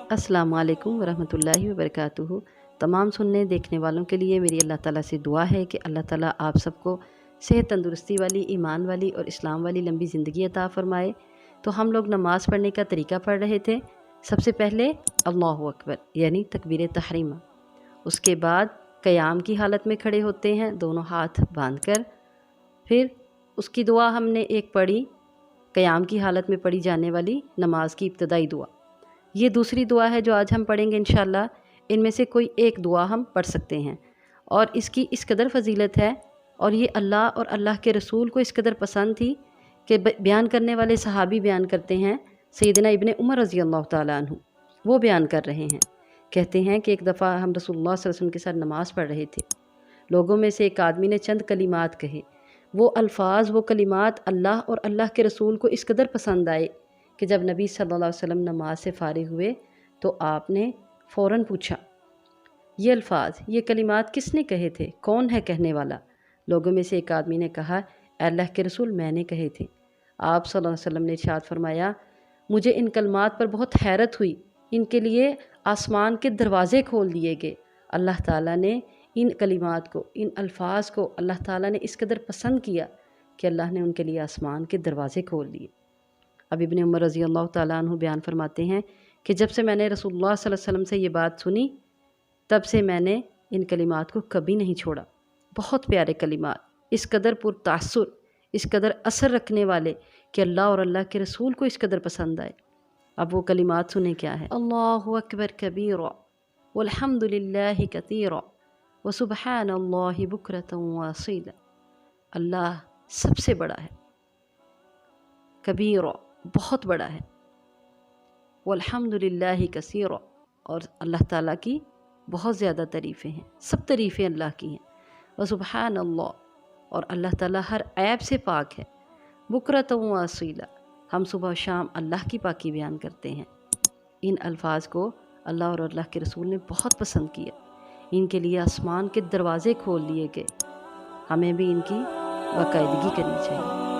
अस्सलाम वालेकुम वरहमतुल्लाहि वबरकातुहू। तमाम सुनने देखने वालों के लिए मेरी अल्लाह ताला से दुआ है कि अल्लाह ताला आप सबको सेहत तंदुरुस्ती वाली, ईमान वाली और इस्लाम वाली लंबी ज़िंदगी अता फ़रमाए। तो हम लोग नमाज़ पढ़ने का तरीका पढ़ रहे थे। सबसे पहले अल्लाहु अकबर यानी तकबीर तहरीमा, उसके बाद क़याम की हालत में खड़े होते हैं दोनों हाथ बांध कर। फिर उसकी दुआ हमने एक पढ़ी, क़याम की हालत में पढ़ी जाने वाली नमाज की इब्तदाई दुआ। ये दूसरी दुआ है जो आज हम पढ़ेंगे इंशाअल्लाह। इनमें से कोई एक दुआ हम पढ़ सकते हैं और इसकी इस कदर फ़जीलत है और ये अल्लाह और अल्लाह के रसूल को इस कदर पसंद थी कि बयान करने वाले सहाबी बयान करते हैं, सैयदना इब्ने उमर रज़ी अल्लाह ताला अन्हु वो बयान कर रहे हैं। कहते हैं कि एक दफ़ा हम रसूलुल्लाह सल्लल्लाहु अलैहि वसल्लम के साथ नमाज़ पढ़ रहे थे। लोगों में से एक आदमी ने चंद कलिमात कहे। वो अल्फाज, वो कलिमात अल्लाह और अल्लाह के रसूल को इस कदर पसंद आए कि जब नबी सल्लल्लाहु अलैहि वसल्लम नमाज से फ़ारिग हुए तो आपने फ़ौरन पूछा, ये अल्फाज, ये कलिमात किसने कहे थे, कौन है कहने वाला? लोगों में से एक आदमी ने कहा, अल्लाह के रसूल मैंने कहे थे। आप सल्लल्लाहु अलैहि वसल्लम ने इरशाद फरमाया, मुझे इन कलिमात पर बहुत हैरत हुई, इनके लिए आसमान के दरवाज़े खोल दिए गए। अल्लाह ताला ने इन कलिमात को, इन अल्फाज को अल्लाह ताला ने इस कदर पसंद किया कि अल्लाह ने उनके लिए आसमान के दरवाज़े खोल दिए। अब इब्ने उमर रज़ी अल्लाह ताला अन्हु बयान फरमाते हैं कि जब से मैंने रसूलुल्लाह सल्लल्लाहु अलैहि वसल्लम से ये बात सुनी, तब से मैंने इन कलिमात को कभी नहीं छोड़ा। बहुत प्यारे कलिमात, इस कदर पुरतासुर, इस कदर असर रखने वाले कि अल्लाह और अल्लाह के रसूल को इस कदर पसंद आए। अब वो कलिमात सुने क्या है। अल्लाहु अकबर कबीरा वल्हम्दुलिल्लाहि कतीरा व सुब्हानल्लाहि बुकरतन व असीला। अल्लाह सबसे बड़ा है, कबीरा बहुत बड़ा है, वल्हम्दुलिल्लाहि कसीरा और अल्लाह ताला की बहुत ज़्यादा तारीफ़ें हैं, सब तारीफ़ें अल्लाह की हैं। व सुब्हानल्लाह और अल्लाह ताला हर ऐब से पाक है। बुकरतन व असीला, हम सुबह शाम अल्लाह की पाकी बयान करते हैं। इन अल्फाज को अल्लाह और अल्लाह के रसूल ने बहुत पसंद किया। इनके लिए आसमान के दरवाज़े खोल दिए गए। हमें भी इनकी बाकायदगी करनी चाहिए।